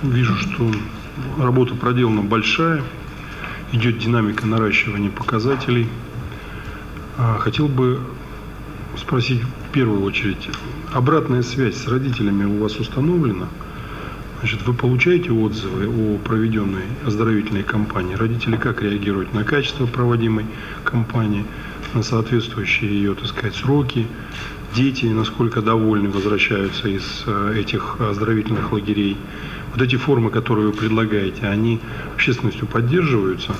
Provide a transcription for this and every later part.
вижу, что работа проделана большая, идет динамика наращивания показателей. Хотел бы спросить в первую очередь, обратная связь с родителями у вас установлена? Значит, вы получаете отзывы о проведенной оздоровительной кампании? Родители как реагируют на качество проводимой кампании, на соответствующие ее, так сказать, сроки? Дети насколько довольны, возвращаются из этих оздоровительных лагерей? Вот эти формы, которые вы предлагаете, они общественностью поддерживаются?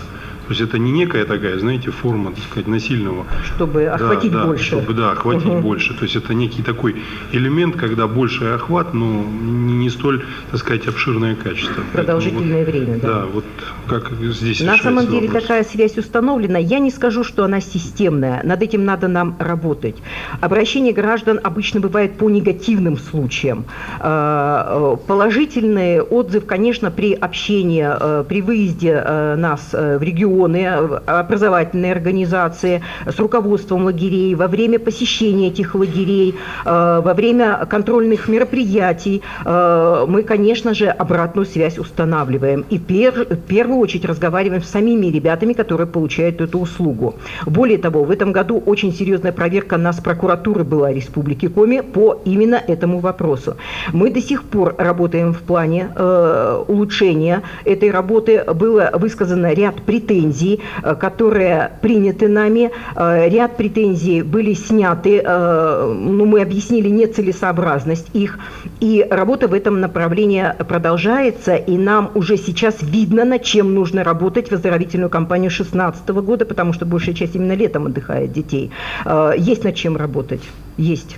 То есть это не некая такая, знаете, форма, так сказать, насильного. Чтобы охватить больше. Чтобы, охватить больше. То есть это некий такой элемент, когда больший охват, но не столь, так сказать, обширное качество. Продолжительное время, да. Да, вот как здесь на самом деле вопрос? Такая связь установлена. Я не скажу, что она системная. Над этим надо нам работать. Обращение граждан обычно бывает по негативным случаям. Положительный отзыв, конечно, при общении, при выезде нас в регион, образовательные организации, с руководством лагерей, во время посещения этих лагерей, во время контрольных мероприятий мы, конечно же, обратную связь устанавливаем. И в первую очередь разговариваем с самими ребятами, которые получают эту услугу. Более того, в этом году очень серьезная проверка нас прокуратуры была Республики Коми по именно этому вопросу. Мы до сих пор работаем в плане улучшения этой работы. Было высказано ряд претензий, которые приняты нами. Ряд претензий были сняты, мы объяснили нецелесообразность их. И работа в этом направлении продолжается, и нам уже сейчас видно, над чем нужно работать в оздоровительную кампанию 2016 года, потому что большая часть именно летом отдыхает детей. Есть над чем работать. Есть.